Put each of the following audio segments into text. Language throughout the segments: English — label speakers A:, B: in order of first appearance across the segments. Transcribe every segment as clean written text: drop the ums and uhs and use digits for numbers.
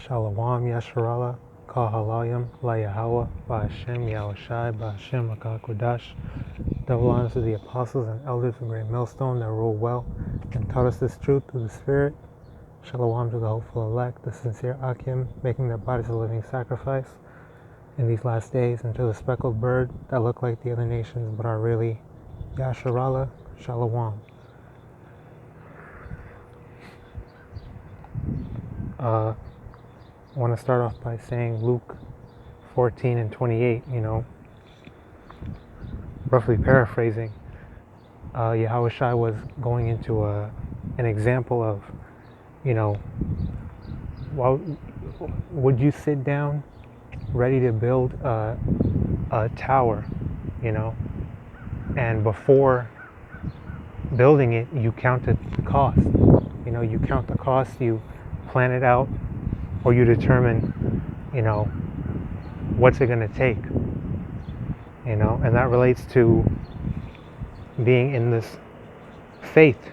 A: Shalom Yasharallah, HALALYAM, YAHAWAH, BAHASHAM, YAHAWASHI, BAHASHAM, QADASH. Double honors to the apostles and elders of Great Millstone that rule well and taught us this truth through the Spirit. Shalom to the hopeful elect, the sincere Akim, making their bodies a living sacrifice in these last days, and to the speckled bird that look like the other nations but are really Yasharallah, Shalom. I want to start off by saying Luke 14 and 28, roughly paraphrasing, Yahawashi was going into an example of, would you sit down ready to build a tower, and before building it, you counted the cost. You count the cost, you plan it out, or you determine, what's it going to take, and that relates to being in this faith,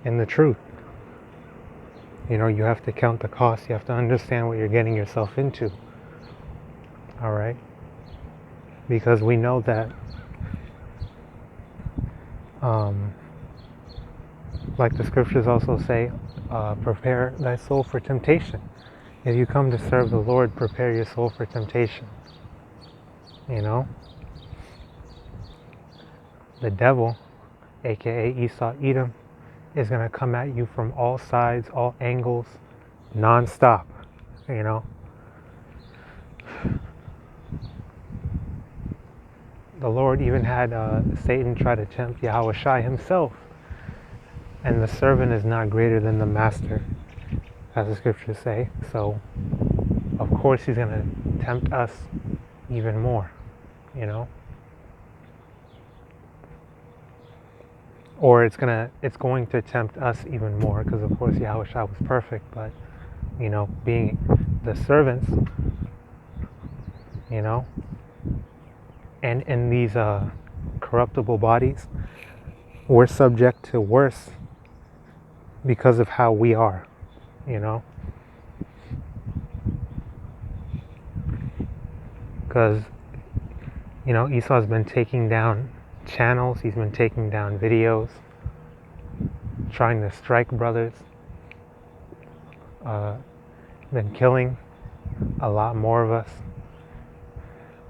A: in the truth. You have to count the cost, you have to understand what you're getting yourself into, all right? Because we know that, like the scriptures also say, prepare thy soul for temptation. If you come to serve the Lord, prepare your soul for temptation. The devil, aka Esau Edom, is going to come at you from all sides, all angles, non-stop, The Lord even had Satan try to tempt Yahawashi himself. And the servant is not greater than the master, as the scriptures say. So, of course, he's going to tempt us even more, Or it's going to tempt us even more, because of course Yahawashi was perfect, but being the servants, and in these corruptible bodies, we're subject to worse because of how we are, because Esau's been taking down channels, he's been taking down videos, trying to strike brothers, been killing a lot more of us.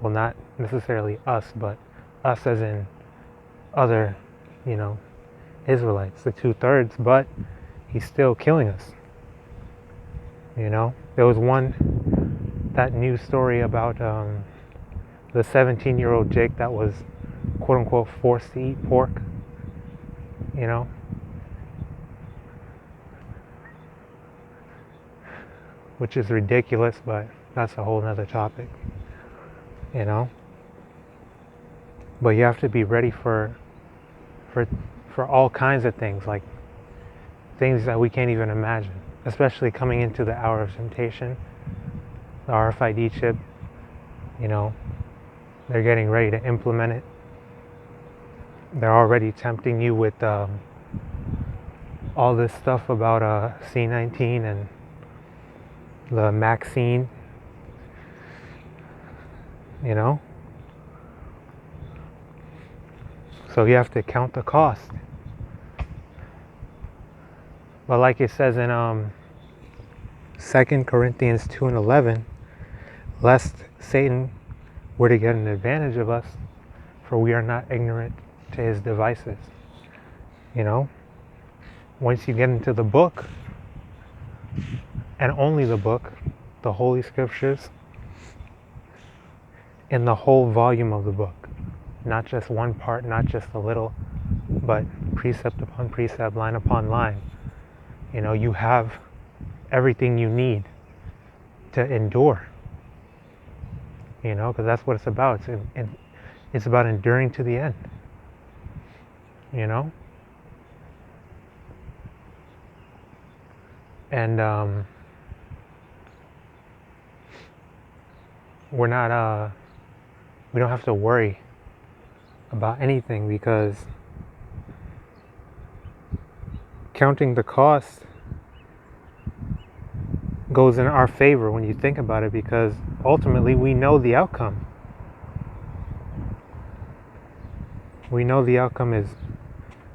A: Well, not necessarily us, but us as in other, Israelites, the 2/3, but he's still killing us. There was that news story about the 17-year-old Jake that was quote unquote forced to eat pork, which is ridiculous, but that's a whole nother topic, but you have to be ready for all kinds of things, like things that we can't even imagine, especially coming into the hour of temptation, the RFID chip, they're getting ready to implement it. They're already tempting you with all this stuff about C19 and the vaccine, So you have to count the cost. But like it says in 2 Corinthians 2 and 11, lest Satan were to get an advantage of us, for we are not ignorant to his devices. Once you get into the book, and only the book, the Holy Scriptures, in the whole volume of the book, not just one part, not just a little, but precept upon precept, line upon line, you have everything you need to endure, because that's what it's about. It's about enduring to the end, and we don't have to worry about anything, because counting the cost goes in our favor when you think about it, because ultimately we know the outcome. We know the outcome is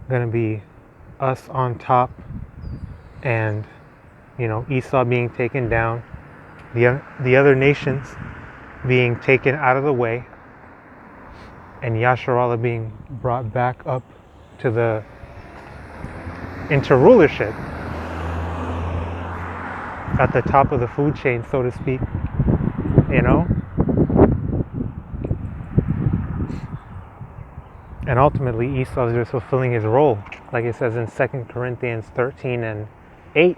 A: going to be us on top, and Esau being taken down, the other nations being taken out of the way, and Yasharallah being brought back up to into rulership at the top of the food chain, so to speak. And ultimately Esau is just fulfilling his role, like it says in 2 Corinthians 13:8,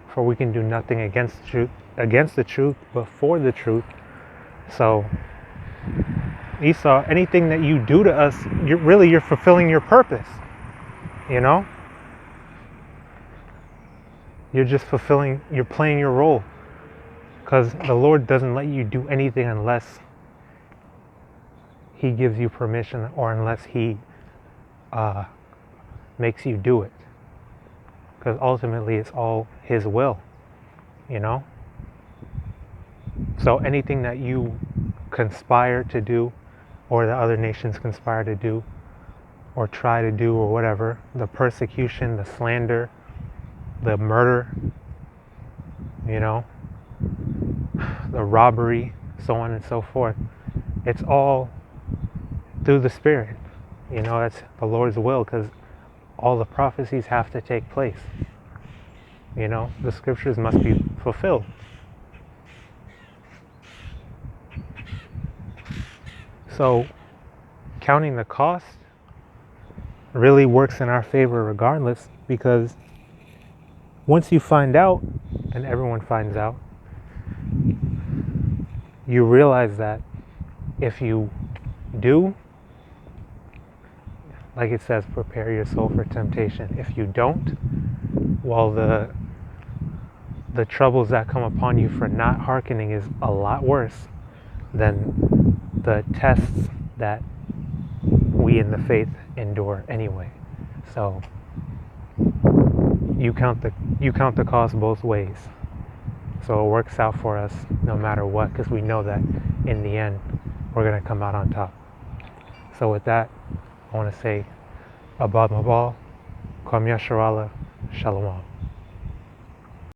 A: for we can do nothing against the truth, but for the truth. So Esau, anything that you do to us, you're fulfilling your purpose. You're just you're playing your role, because the Lord doesn't let you do anything unless He gives you permission, or unless He makes you do it, because ultimately it's all His will. So anything that you conspire to do, or the other nations conspire to do, or try to do, or whatever, the persecution, the slander, the murder, the robbery, so on and so forth, it's all through the Spirit. That's the Lord's will, because all the prophecies have to take place. The scriptures must be fulfilled. So counting the cost really works in our favor regardless, because once you find out, and everyone finds out, you realize that if you do, like it says, prepare your soul for temptation. If you don't, well, the troubles that come upon you for not hearkening is a lot worse than the tests that we in the faith endure anyway. So you count the cost both ways. So it works out for us no matter what, because we know that in the end we're going to come out on top. So with that, I want to say, Abad Mabal, Kwam Yasharallah, Shalom.